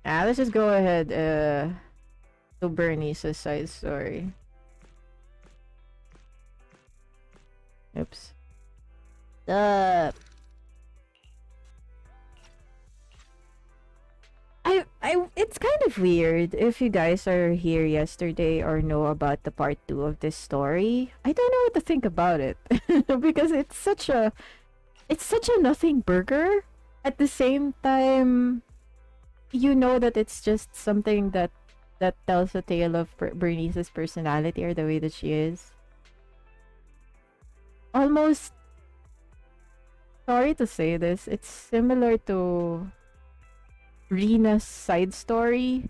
Let's just go ahead to Burnice's side story. Oops. Uh, it's kind of weird if you guys are here yesterday or know about the part 2 of this story. I don't know what to think about it because it's such a nothing burger. At the same time, you know that it's just something that tells a tale of Bernice's personality or the way that she is. Almost, sorry to say this, it's similar to Rena's side story.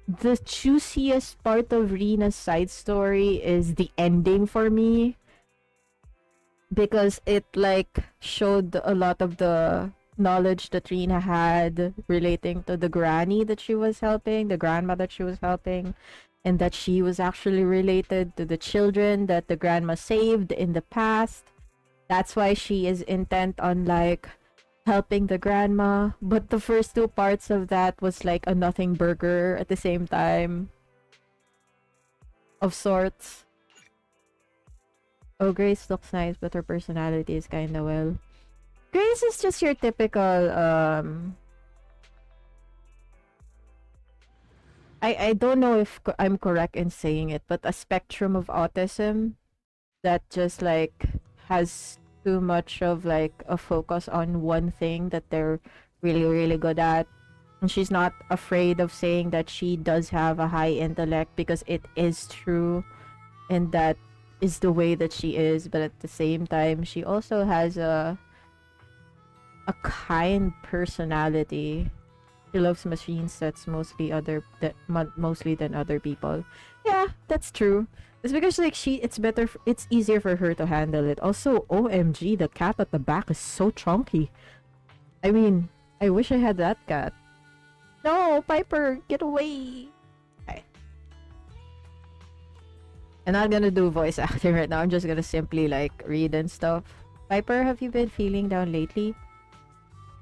The juiciest part of Rena's side story is the ending for me because it like showed a lot of the knowledge that Rena had relating to the granny that she was helping, the grandma that she was helping, and that she was actually related to the children that the grandma saved in the past. That's why she is intent on like helping the grandma. But the first two parts of that was like a nothing burger at the same time. Of sorts. Oh, Grace looks nice, but her personality is kinda well. Grace is just your typical I don't know if I'm correct in saying it, but a spectrum of autism that just like has too much of like a focus on one thing that they're really good at. And she's not afraid of saying that she does have a high intellect because it is true and that is the way that she is, but at the same time she also has a kind personality. She loves machines that's mostly than other people. Yeah, that's true. It's because like it's easier for her to handle it. Also, OMG, the cat at the back is so chunky. I mean, I wish I had that cat. No, Piper, get away. Okay. I'm not gonna do voice acting right now. I'm just gonna simply like read and stuff. Piper, have you been feeling down lately?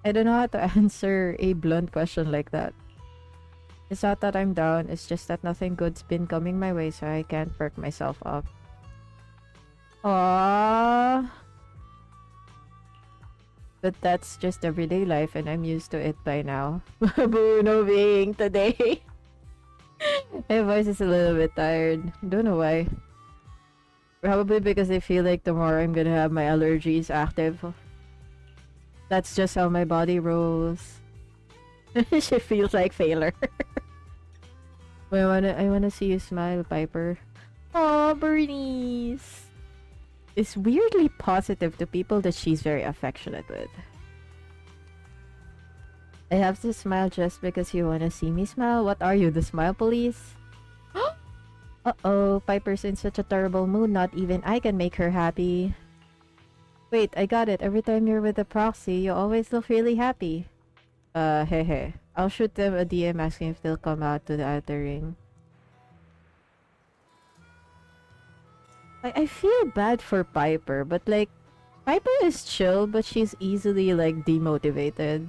I don't know how to answer a blunt question like that. It's not that I'm down, it's just that nothing good's been coming my way, so I can't perk myself up. Aww. But that's just everyday life and I'm used to it by now. Bruno being today. My voice is a little bit tired. Don't know why. Probably because I feel like tomorrow I'm gonna have my allergies active. That's just how my body rolls. She feels like failure. I wanna see you smile, Piper. Aw, Burnice is weirdly positive to people that she's very affectionate with. I have to smile just because you wanna see me smile? What are you, the smile police? Uh-oh, Piper's in such a terrible mood, not even I can make her happy. Wait, I got it. Every time you're with the proxy, you always look really happy. Hehe. I'll shoot them a DM asking if they'll come out to the outer ring. I feel bad for Piper, but like, Piper is chill, but she's easily like demotivated.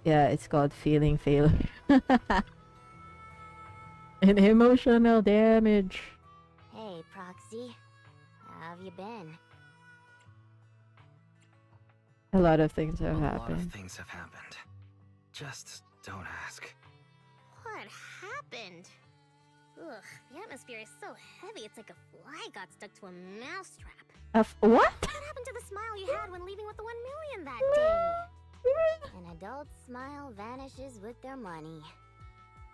Yeah, it's called feeling failure. And emotional damage. Hey, Proxy. How have you been? A lot of things have A happened. lot of things have happened. Just don't ask. What happened? Ugh, the atmosphere is so heavy it's like a fly got stuck to a mousetrap. What? What happened to the smile you had when leaving with the 1 million that day? An adult's smile vanishes with their money.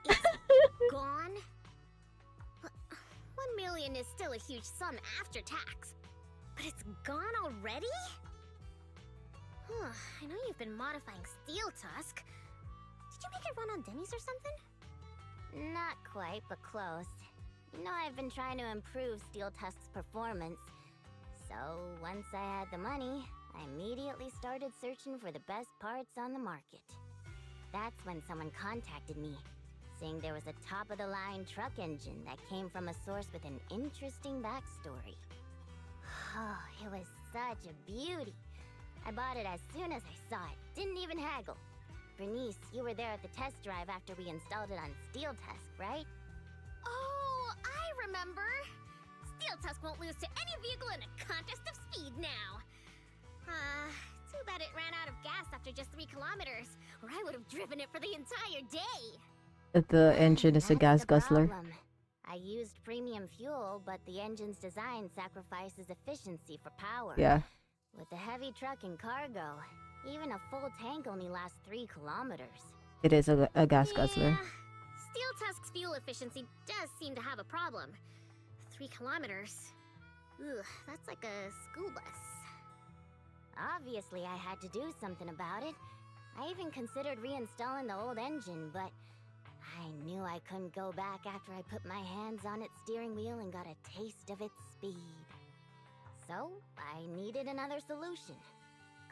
It's gone? 1 million is still a huge sum after tax. But it's gone already? I know you've been modifying Steel Tusk. Did you make it run on Denny's or something? Not quite, but close. You know, I've been trying to improve Steel Tusk's performance. So, once I had the money, I immediately started searching for the best parts on the market. That's when someone contacted me, saying there was a top-of-the-line truck engine that came from a source with an interesting backstory. Oh, it was such a beauty. I bought it as soon as I saw it. Didn't even haggle. Burnice, you were there at the test drive after we installed it on Steel Tusk, right? Oh, I remember. Steel Tusk won't lose to any vehicle in a contest of speed now. Too bad it ran out of gas after just 3 kilometers, or I would have driven it for the entire day. The engine is a That's gas the guzzler. problem. I used premium fuel, but the engine's design sacrifices efficiency for power. Yeah. With the heavy truck and cargo, even a full tank only lasts 3 kilometers. It is a gas guzzler. Yeah. Steel Tusk's fuel efficiency does seem to have a problem. 3 kilometers. Ugh, that's like a school bus. Obviously, I had to do something about it. I even considered reinstalling the old engine, but I knew I couldn't go back after I put my hands on its steering wheel and got a taste of its speed. So, I needed another solution.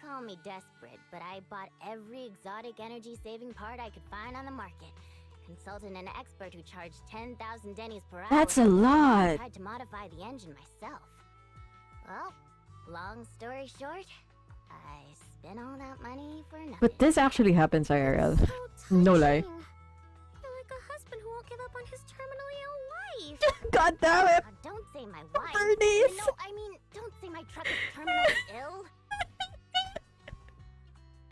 Call me desperate, but I bought every exotic energy-saving part I could find on the market, consulted an expert who charged 10,000 dennies per hour. That's a and lot. tried to modify the engine myself. Well, long story short, I spent all that money for nothing. But this actually happens IRL. So No lie. touching. You're like a husband who won't give up on his terminally ill wife. God damn it! Don't say my wife. Burnice! No, I mean, don't say my truck is terminally ill.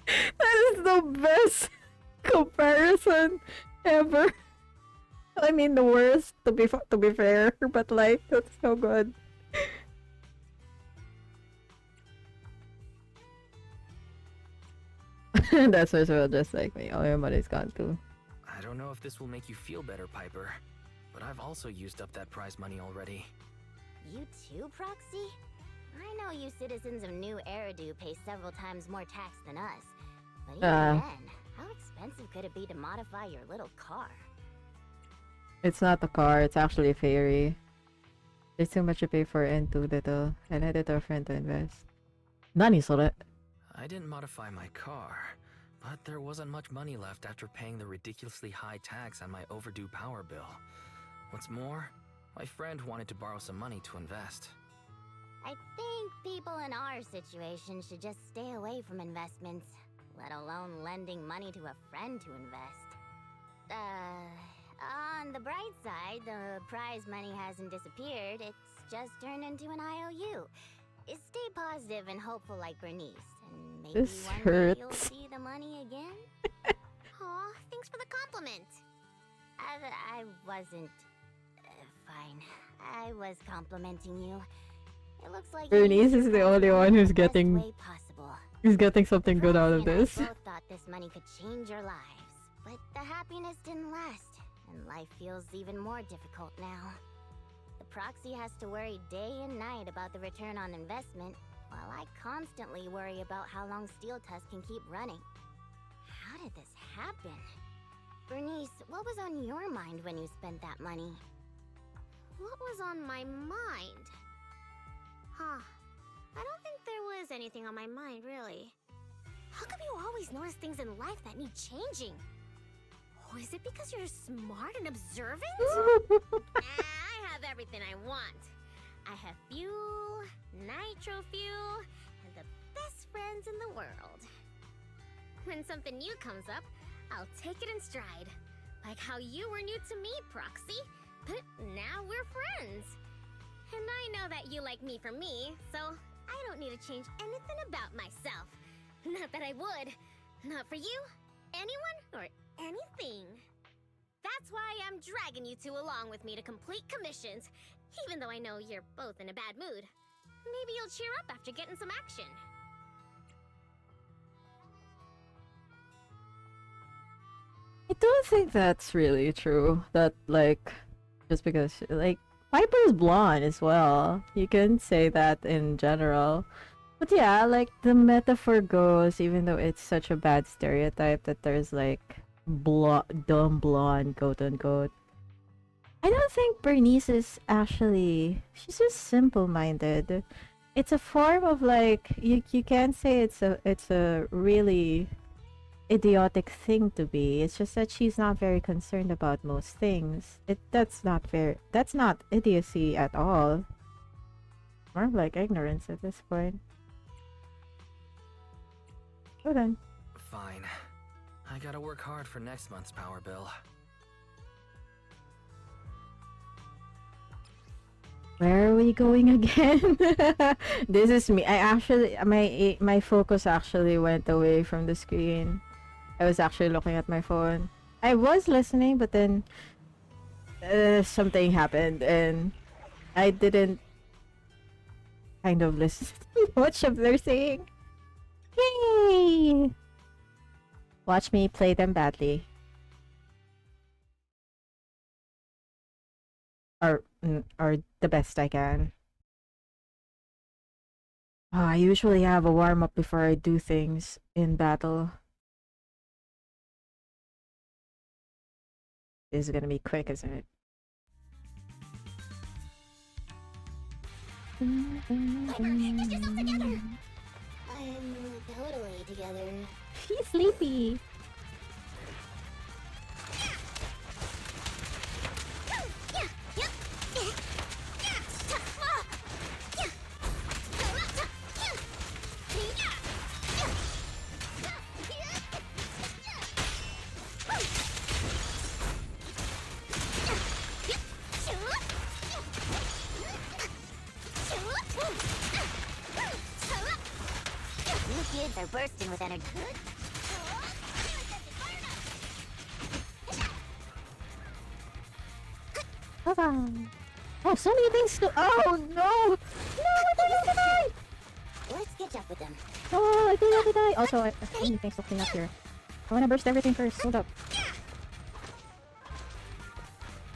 That is the best comparison ever. I mean, the worst to be fair, but like that's so good. That's as well just like me. All your money's gone too. I don't know if this will make you feel better, Piper, but I've also used up that prize money already. You too, Proxy? I know you citizens of New Eridu pay several times more tax than us. But even then, how expensive could it be to modify your little car? It's not the car, it's actually a ferry. There's too much to pay for and too little. I let it a friend to invest. Nani sore? I didn't modify my car, but there wasn't much money left after paying the ridiculously high tax on my overdue power bill. What's more, my friend wanted to borrow some money to invest. I think people in our situation should just stay away from investments, let alone lending money to a friend to invest. On the bright side, the prize money hasn't disappeared, it's just turned into an IOU. Stay positive and hopeful like Burnice, and maybe This one day you'll hurts. see the money again? Aw, thanks for the compliment. I wasn't... fine. I was complimenting you. It looks like you Burnice used is your the prize only money one in who's the best getting way possible. He's getting something good out of Proxy and I this. both thought this money could change your lives, but the happiness didn't last, and life feels even more difficult now. The Proxy has to worry day and night about the return on investment, while I constantly worry about how long Steel Tusk can keep running. How did this happen? Burnice, what was on your mind when you spent that money? What was on my mind? Huh. I don't think there was anything on my mind, really. How come you always notice things in life that need changing? Oh, is it because you're smart and observant? I have everything I want. I have fuel, nitro fuel, and the best friends in the world. When something new comes up, I'll take it in stride. Like how you were new to me, Proxy, but now we're friends. And I know that you like me for me, so I don't need to change anything about myself. Not that I would. Not for you, anyone, or anything. That's why I'm dragging you two along with me to complete commissions, even though I know you're both in a bad mood. Maybe you'll cheer up after getting some action. I don't think that's really true. That like, just because like Piper's blonde as well. You can say that in general. But yeah, like the metaphor goes, even though it's such a bad stereotype that there's like dumb blonde, quote unquote. I don't think Bernice is actually. She's just simple-minded. It's a form of like you can't say it's a really idiotic thing to be. It's just that she's not very concerned about most things. That's not idiocy at all. More of like ignorance at this point. Hold on. Fine. I I gotta work hard for next month's power bill. Where are we going again? This is me. I actually my focus actually went away from the screen. I was actually looking at my phone. I was listening, but then something happened and I didn't kind of listen to much of their saying. Yay! Watch me play them badly. Or the best I can. Oh, I usually have a warm up before I do things in battle. This is gonna be quick, isn't it? Piper, get yourself together! I'm totally together. She's sleepy. You kids are bursting with energy. Oh, so many things to. Oh no! No, I didn't die! Let's catch up with them. Oh, I didn't die! Also, so many things to clean up here. I wanna burst everything first. Hold up.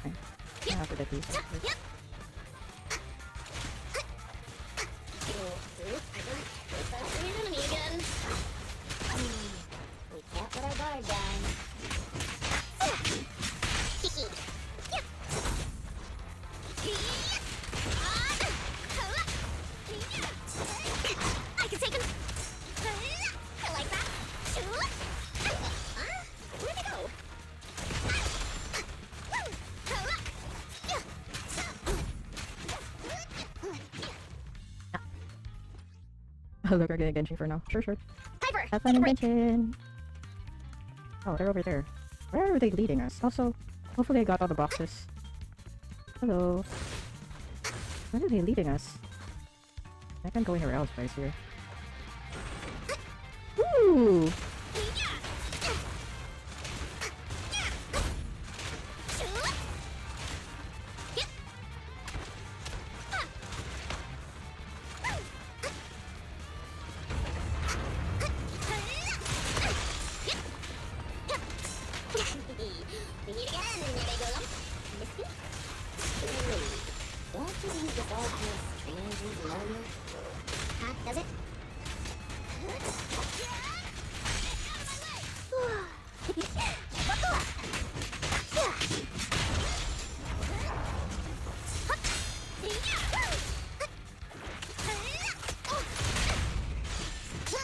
Okay. I have to get these out first. We can't put our guard down. I can take him. I like that. Where'd they go? Oh, look, we're getting Genshin for now. Sure. Piper, Have fun in Genshin. Oh, they're over there. Where are they leading us? Also, hopefully I got all the boxes. Hello. Where are they leading us? I can't go anywhere else, guys, here. Ooh! Don't you think the ball feels strangely familiar? Huh? Does it?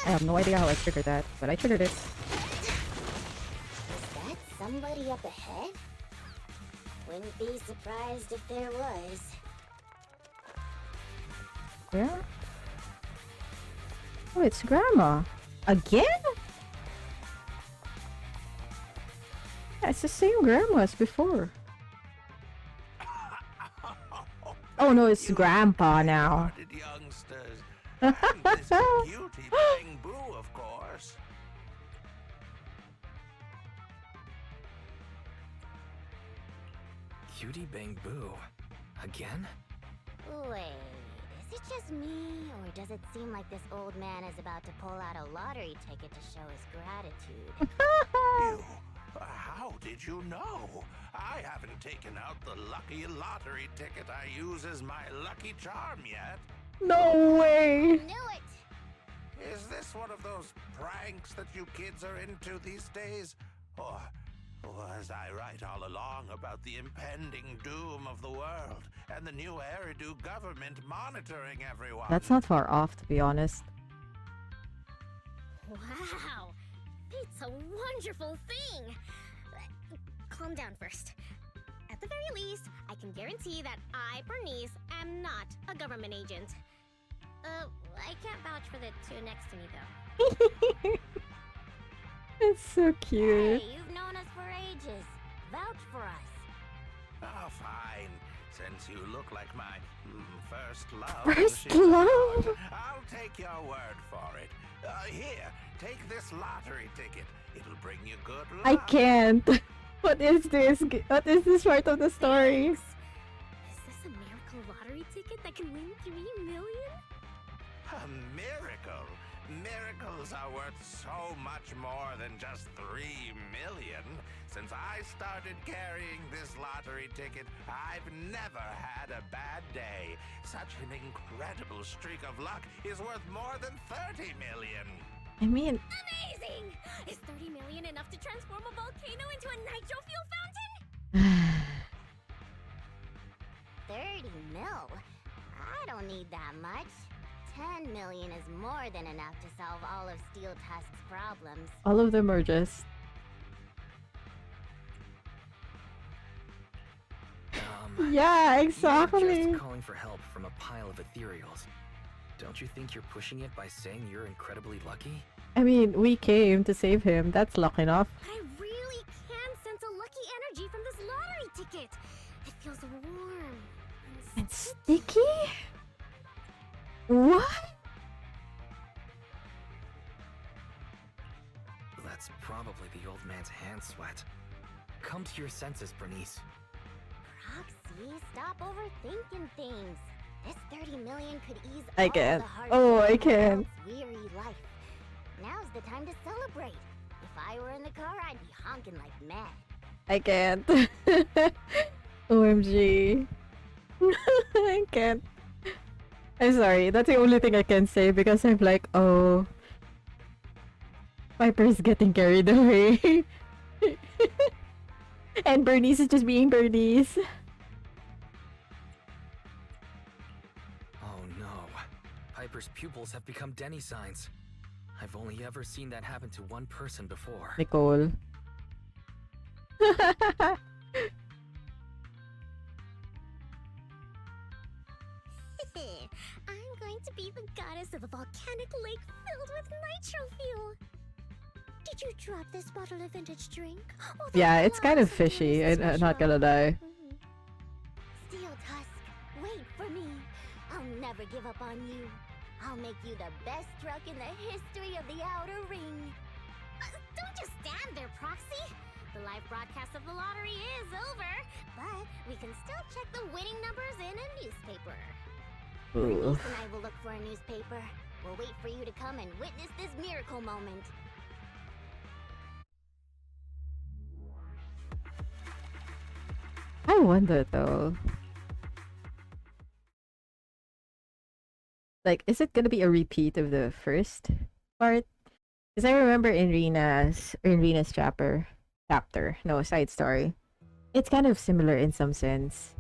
I have no idea how I triggered that, but I triggered it. Is that somebody up ahead? Wouldn't be surprised if there was. Where? Oh, it's Grandma. Again? Yeah, it's the same Grandma as before. Oh no, it's Grandpa now. Youngsters. And this cutie Bang Boo, of course. Cutie Bang Boo. Again? Wait, is it just me, or does it seem like this old man is about to pull out a lottery ticket to show his gratitude? You, how did you know? I haven't taken out the lucky lottery ticket I use as my lucky charm yet. No way! Knew it! Is this one of those pranks that you kids are into these days? Or was I right all along about the impending doom of the world and the new Eridu government monitoring everyone? That's not far off, to be honest. Wow, it's a wonderful thing. Calm down first. At the very least, I can guarantee that I, Burnice, am not a government agent. I can't vouch for the two next to me, though. It's so cute. Hey, you've known us for ages. Vouch for us. Oh, fine. Since you look like my first love. First in ship's love? heart, I'll take your word for it. Here, take this lottery ticket. It'll bring you good luck. I can't. What is this? What is this part of the story? Thanks. Is this a miracle lottery ticket that can win 3 million? A miracle. Miracles are worth so much more than just 3 million. Since I started carrying this lottery ticket, I've never had a bad day. Such an incredible streak of luck is worth more than 30 million. I mean, Amazing! Is 30 million enough to transform a volcano into a nitro fuel fountain? 30 mil? I don't need that much. 10 million is more than enough to solve all of Steel Tusk's problems. all of them are just. Yeah, You're exactly. just calling for help from a pile of ethereals. Don't you think you're pushing it by saying you're incredibly lucky? I mean, we came to save him. That's luck enough. But I really can sense a lucky energy from this lottery ticket. It feels warm and And sticky? What? That's probably the old man's hand sweat. Come to your senses, Burnice. Proxy, stop overthinking things. This 30 million could ease I all can't. the hardships Oh, I of my can't. adult's weary life. Now's the time to celebrate. If I were in the car, I'd be honking like mad. I can't. OMG. I can't. I'm sorry. That's the only thing I can say because I'm like, oh, Piper's getting carried away. And Burnice is just being Burnice. Oh no. Piper's pupils have become Denny signs. I've only ever seen that happen to one person before. Nicole. I'm going to be the goddess of a volcanic lake filled with nitro fuel. Did you drop this bottle of vintage drink? Oh, that Yeah, it's kind of blossom fishy. is I'm not special. gonna lie. Steel Tusk, wait for me. I'll never give up on you. I'll make you the best truck in the history of the Outer Ring. Don't just stand there, Proxy. The live broadcast of the lottery is over, but we can still check the winning numbers in a newspaper. Ooh. Bernice and I will look for a newspaper. We'll wait for you to come and witness this miracle moment. I wonder though. Like, is it gonna be a repeat of the first part? Because I remember in Rena's chapter, no, side story. It's kind of similar in some sense.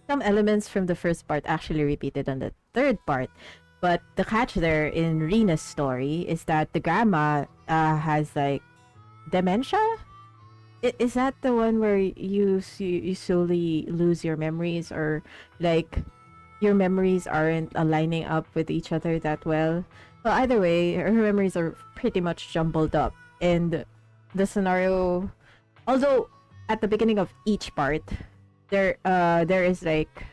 Some elements from the first part actually repeated on the third part. But the catch there in Rena's story is that the grandma has like dementia. Is that the one where you slowly lose your memories, or like your memories aren't aligning up with each other that well? Well, either way, her memories are pretty much jumbled up, and the scenario, although at the beginning of each part, there is like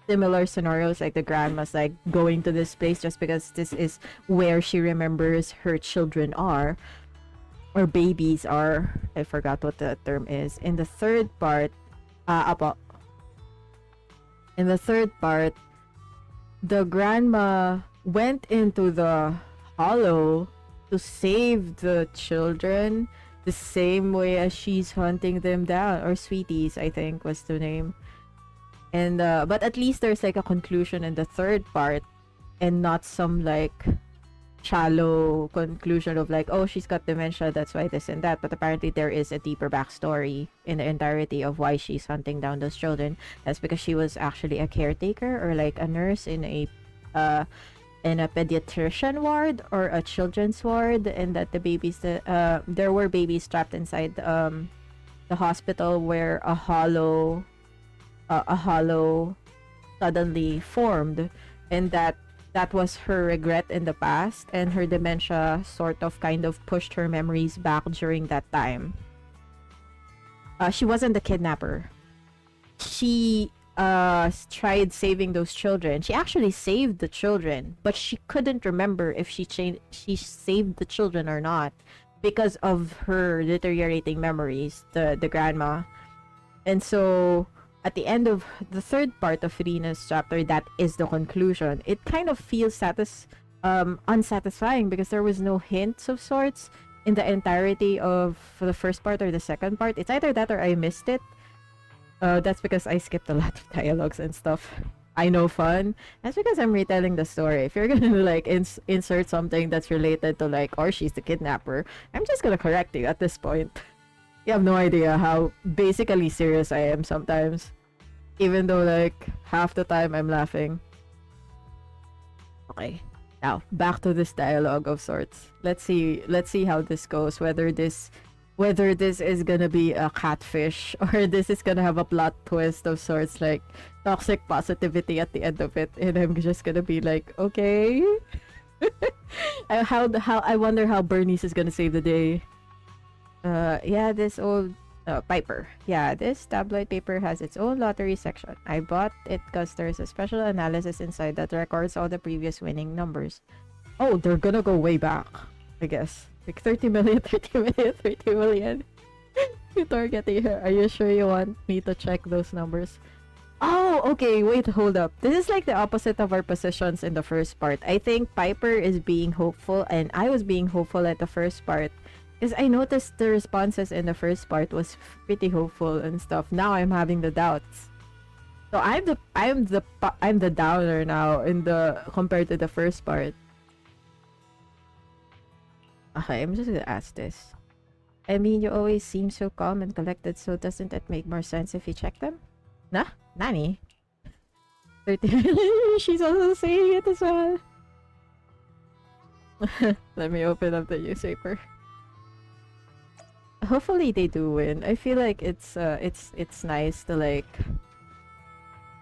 similar scenarios, like the grandma's like going to this place just because this is where she remembers her children are, or babies are. I forgot what the term is. In the third part, in the third part, the grandma went into the hollow to save the children the same way as she's hunting them down, or Sweeties, I think was the name. And but at least there's like a conclusion in the third part, and not some like shallow conclusion of like, oh, she's got dementia, that's why this and that. But apparently there is a deeper backstory in the entirety of why she's hunting down those children. That's because she was actually a caretaker, or like a nurse in a pediatrician ward or a children's ward, and that the babies there were babies trapped inside the hospital where a hollow suddenly formed, and that that was her regret in the past, and her dementia sort of kind of pushed her memories back during that time. She wasn't the kidnapper. She tried saving those children. She actually saved the children, but she couldn't remember if she saved the children or not because of her deteriorating memories, the grandma. And so at the end of the third part of Rina's chapter, that is the conclusion. It kind of feels unsatisfying because there was no hints of sorts in the entirety of the first part or the second part. It's either that or I missed it. That's because I skipped a lot of dialogues and stuff. I know fun. That's because I'm retelling the story. If you're gonna like insert something that's related to like, or she's the kidnapper, I'm just gonna correct you at this point. You have no idea how basically serious I am sometimes. Even though like half the time I'm laughing. Okay. Now, back to this dialogue of sorts. Let's see how this goes. Whether this is gonna be a catfish or this is gonna have a plot twist of sorts, like toxic positivity at the end of it, and I'm just gonna be like, okay. I wonder how Burnice is gonna save the day. Yeah, this old Piper. Yeah, this tabloid paper has its own lottery section. I bought it because there's a special analysis inside that records all the previous winning numbers. Oh, they're gonna go way back, I guess. Like 30 million, 30 million, 30 million. You targeting her. Are you sure you want me to check those numbers? Oh, okay. Wait, hold up. This is like the opposite of our positions in the first part. I think Piper is being hopeful and I was being hopeful at the first part. Because I noticed the responses in the first part was pretty hopeful and stuff. Now I'm having the doubts. So I'm the downer now in the compared to the first part. Okay, I'm just gonna ask this. I mean, you always seem so calm and collected, so doesn't it make more sense if you check them? Nah? Nani? 30. She's also saying it as well. Let me open up the newspaper. Hopefully they do win. I feel like it's nice to like.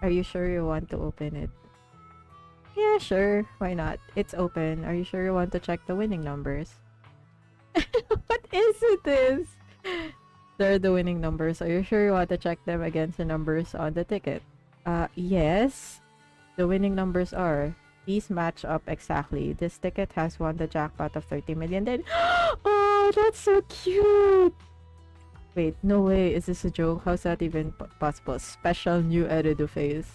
Are you sure you want to open it? Yeah, sure. Why not? It's open. Are you sure you want to check the winning numbers? What is it this? There are the winning numbers. Are you sure you want to check them against the numbers on the ticket? Yes. The winning numbers are. These match up exactly. This ticket has won the jackpot of 30 million. Then, oh, that's so cute. Wait, no way. Is this a joke? How's that even possible? Special new Erudu face.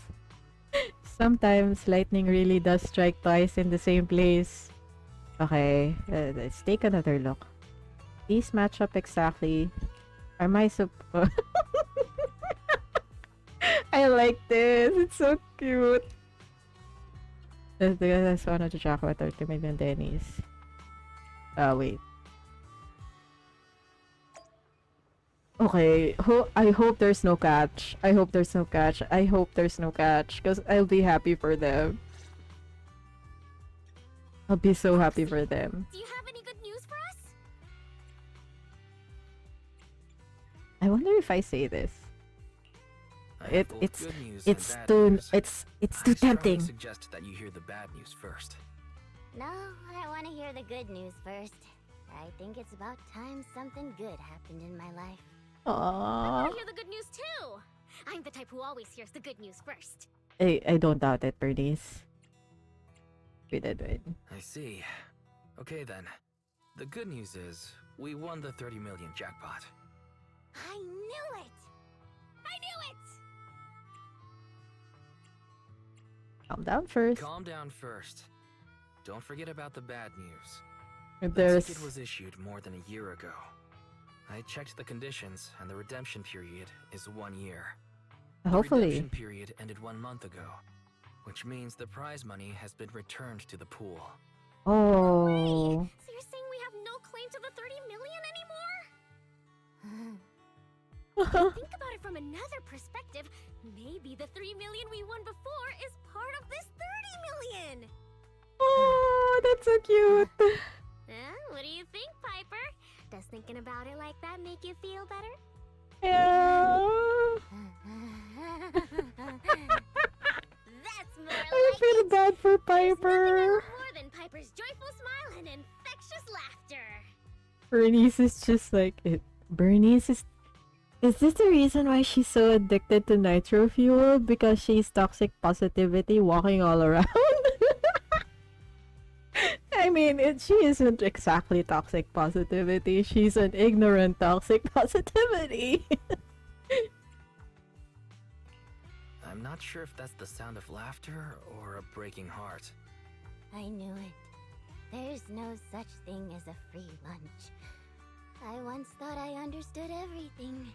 Sometimes lightning really does strike twice in the same place. Okay, let's take another look. These match up exactly. Am I supposed? I like this. It's so cute. That's one of the jackpot 30 million Denny's. Wait. Okay, I hope there's no catch. I hope there's no catch. I hope there's no catch because I'll be happy for them. I'll be so happy for them. Do you have any good news for us? I wonder if I say this. I have both It's good news and it's bad too news. it's I too strongly tempting. suggest that you hear the bad news first. No, I want to hear the good news first. I think it's about time something good happened in my life. I Aww. want to hear the good news too. I'm the type who always hears the good news first. I don't doubt it, Burnice. We did win. I see. Okay then. The good news is, we won the 30 million jackpot. I knew it! I knew it! Calm down first. Calm down first. Don't forget about the bad news. The There's ticket was issued more than a year ago. I checked the conditions, and the redemption period is 1 year. The hopefully. redemption period ended 1 month ago, which means the prize money has been returned to the pool. Oh. So you're saying we have no claim to the 30 million anymore? Think about it from another perspective. Maybe the 3 million we won before is part of this 30 million! Oh, that's so cute. What do you think, Piper? Does thinking about it like that make you feel better? Yeah. That's more I like feel it. bad for Piper. More than Piper's joyful smile and infectious laughter. Bernice is just like it. Bernice is. Is this the reason why she's so addicted to nitro fuel? Because she's toxic positivity walking all around? I mean, she isn't exactly toxic positivity. She's an ignorant toxic positivity. I'm not sure if that's the sound of laughter or a breaking heart. I knew it. There's no such thing as a free lunch. I once thought I understood everything,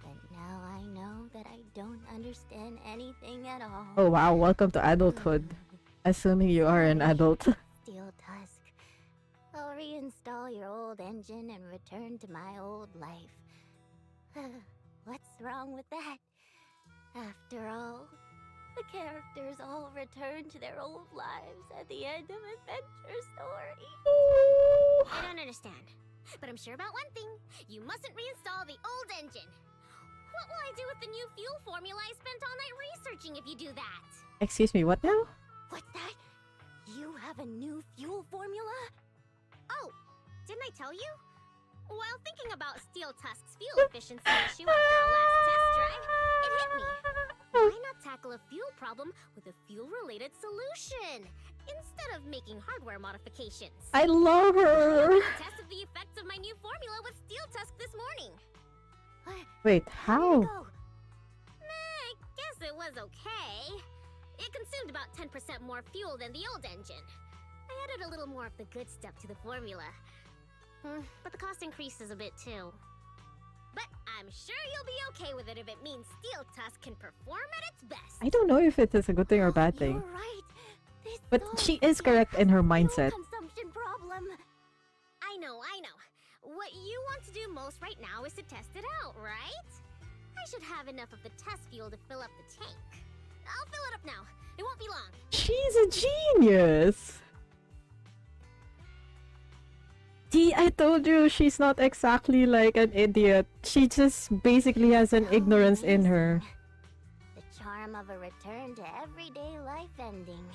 but now I know that I don't understand anything at all. Oh wow, welcome to adulthood. Assuming you are an adult. Steel Tusk, I'll reinstall your old engine and return to my old life. What's wrong with that? After all, the characters all return to their old lives at the end of Adventure Story. I don't understand, but I'm sure about one thing. You mustn't reinstall the old engine. What will I do with the new fuel formula I spent all night researching if you do that? Excuse me, what now? What's that? You have a new fuel formula? Oh, didn't I tell you? While thinking about Steel Tusk's fuel efficiency issue after our last test drive, it hit me. Why not tackle a fuel problem with a fuel-related solution instead of making hardware modifications? I love her. I tested the effects of my new formula with Steel Tusk this morning. Wait, How did how? it go? I guess it was okay. It consumed about 10% more fuel than the old engine. I added a little more of the good stuff to the formula. But the cost increases a bit too. But I'm sure you'll be okay with it if it means Steel Tusk can perform at its best. I don't know if it is a good thing or a bad thing. You're right. This But solves she is the correct in her fuel mindset. consumption problem. I know. What you want to do most right now is to test it out, right? I should have enough of the test fuel to fill up the tank. I'll fill it up now. It won't be long. She's a genius. See, I told you she's not exactly like an idiot. She just basically has an How ignorance in her. amazing. The charm of a return to everyday life ending.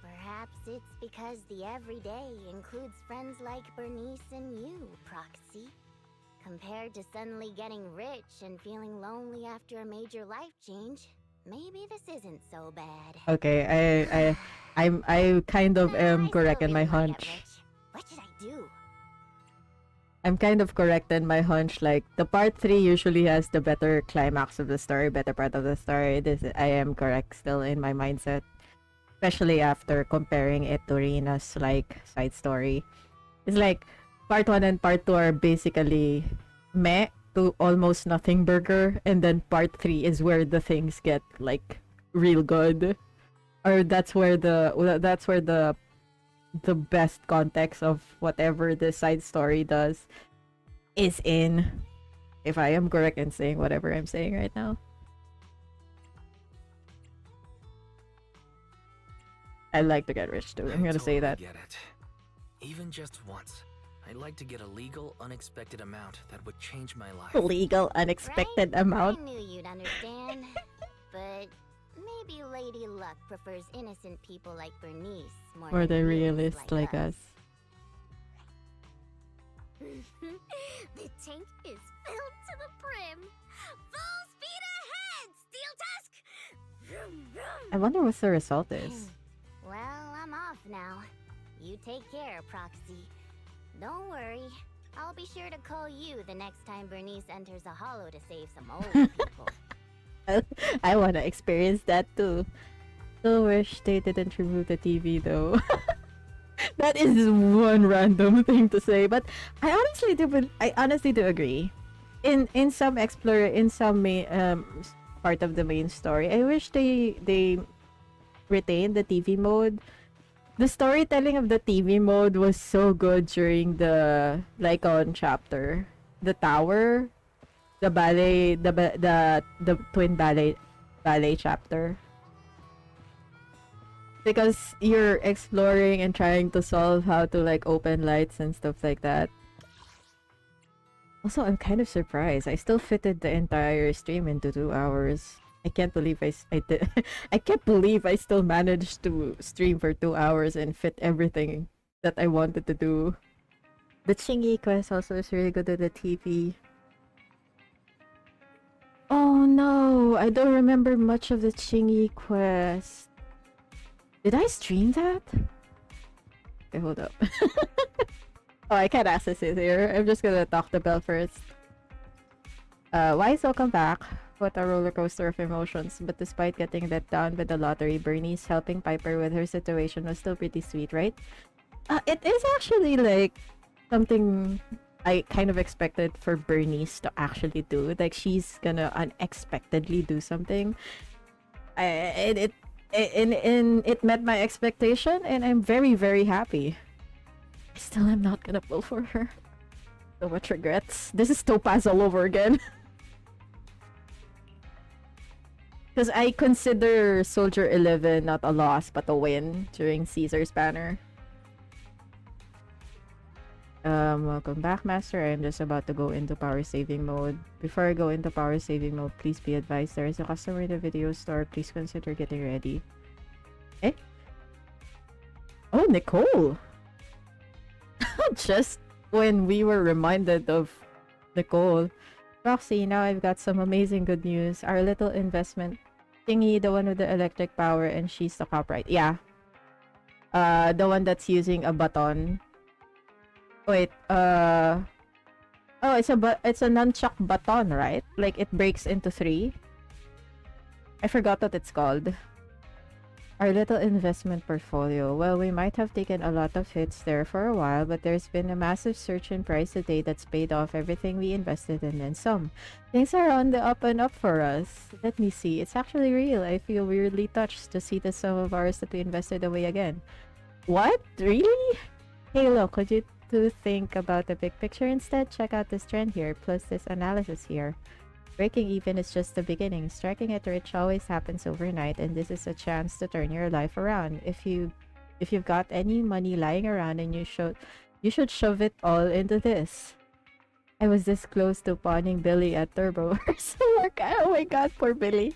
Perhaps it's because the everyday includes friends like Burnice and you, Proxy. Compared to suddenly getting rich and feeling lonely after a major life change, maybe this isn't so bad. Okay, I kind of Nah, am I correct still in my really wanna hunch. get rich. What should I do? I'm kind of correct in my hunch. Like the part 3 usually has the better climax of the story, better part of the story. I am correct still in my mindset, especially after comparing it to Rina's like side story. It's like part 1 and part 2 are basically meh to almost nothing burger, and then part 3 is where the things get like real good, or that's where the best context of whatever the side story does is in, if I am correct in saying whatever I'm saying right now. I'd like to get rich too. I'm I gonna say totally that. Get it. Even just once, I'd like to get a legal, unexpected amount that would change my life. Legal unexpected amount. I knew you'd understand. But maybe Lady Luck prefers innocent people like Burnice more Or than the realists realist like us. The tank is filled to the brim. Full speed ahead, Steel Tusk! Vroom, vroom. I wonder what the result is. Well, I'm off now. You take care, Proxy. Don't worry. I'll be sure to call you the next time Burnice enters a hollow to save some old people. I wanna experience that too. Still wish they didn't remove the TV though. That is one random thing to say, but I honestly do agree. In some main part of the main story, I wish they retained the TV mode. The storytelling of the TV mode was so good during the Lycon chapter. The tower, the ballet, the twin ballet chapter. Because you're exploring and trying to solve how to like open lights and stuff like that. Also, I'm kind of surprised. I still fitted the entire stream into 2 hours. I can't believe I did. I can't believe I still managed to stream for 2 hours and fit everything that I wanted to do. The Chingy quest also is really good at the TV. Oh no, I don't remember much of the Chingy quest. Did I stream that? Okay, hold up. Oh, I can't access it here. I'm just gonna talk to Belle first. Wise, welcome back. What a roller coaster of emotions. But despite getting let down by the lottery, Burnice helping Piper with her situation was still pretty sweet, right? It is actually like something I kind of expected for Burnice to actually do. Like she's gonna unexpectedly do something. It met my expectation, and I'm very, very happy. I still am not gonna pull for her. So much regrets. This is Topaz all over again. Because I consider Soldier 11 not a loss but a win during Caesar's banner. Welcome back, Master. I am just about to go into power saving mode. Before I go into power saving mode, please be advised there is a customer in the video store. Please consider getting ready. Eh? Oh, Nicole! Just when we were reminded of Nicole. Roxy, now I've got some amazing good news. Our little investment thingy, the one with the electric power, and she's the cop, right? Yeah. The one that's using a baton. Wait, oh, it's a nunchuck baton, right? Like it breaks into 3. I forgot what it's called. Our little investment portfolio. Well, we might have taken a lot of hits there for a while, but there's been a massive surge in price today that's paid off everything we invested and then some. Things are on the up and up for us. Let me see. It's actually real. I feel weirdly touched to see the sum of ours that we invested away again. What? Really? Hey, look, could you to think about the big picture instead? Check out this trend here, plus this analysis here. Breaking even is just the beginning. Striking it rich always happens overnight, and this is a chance to turn your life around. If you've got any money lying around, and you should shove it all into this. I was this close to pawning Billy at Turbo. Oh my god, poor Billy.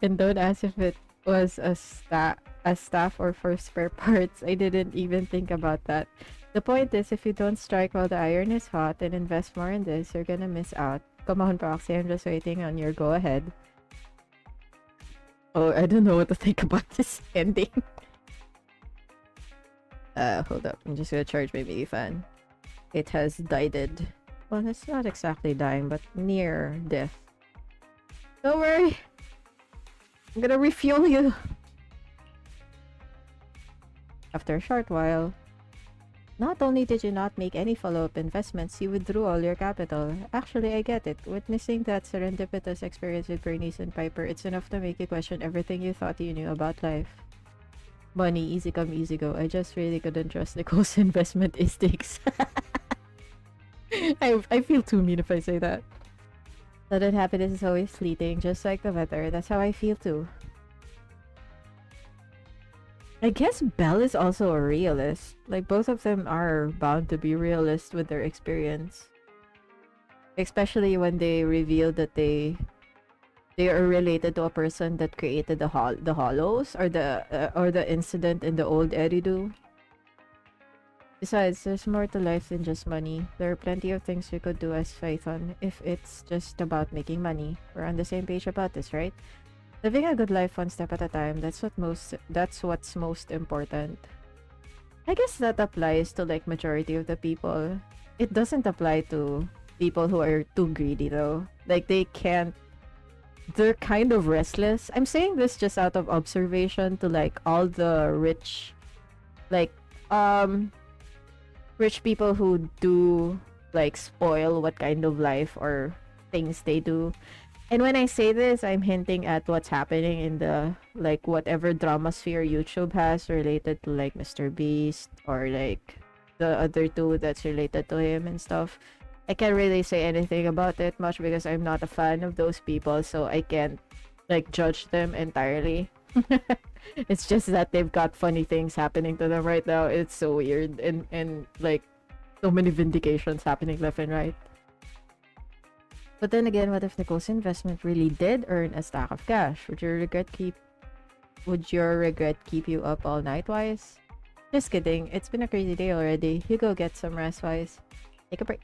And don't ask if it was a staff or for spare parts. I didn't even think about that. The point is, if you don't strike while the iron is hot and invest more in this, you're gonna miss out. Come on, Proxy, I'm just waiting on your go-ahead. Oh, I don't know what to think about this ending. Hold up. I'm just gonna charge my mini fan. It has died. Well, it's not exactly dying, but near death. Don't worry. I'm gonna refuel you. After a short while. Not only did you not make any follow-up investments, you withdrew all your capital. Actually, I get it. Witnessing that serendipitous experience with Burnice and Piper, it's enough to make you question everything you thought you knew about life. Money, easy come, easy go. I just really couldn't trust Nicole's investment instincts. I feel too mean if I say that. Sudden happiness is always fleeting, just like the weather. That's how I feel too. I guess Belle is also a realist. Like, both of them are bound to be realists with their experience. Especially when they reveal that they are related to a person that created the hollows or the incident in the old Eridu. Besides, there's more to life than just money. There are plenty of things we could do as Phaethon if it's just about making money. We're on the same page about this, right? Living a good life one step at a time, that's what's most important. I guess that applies to like majority of the people. It doesn't apply to people who are too greedy though. Like they're kind of restless. I'm saying this just out of observation to like all the rich people who do like spoil what kind of life or things they do. And when I say this, I'm hinting at what's happening in the, like, whatever drama sphere YouTube has related to, like, Mr. Beast or, like, the other two that's related to him and stuff. I can't really say anything about it much because I'm not a fan of those people, so I can't, like, judge them entirely. It's just that they've got funny things happening to them right now. It's so weird and like, so many vindications happening left and right. But then again, what if Nicole's investment really did earn a stack of cash? Would your regret keep you up all night, Wise? Just kidding. It's been a crazy day already. You go get some rest, Wise. Take a break.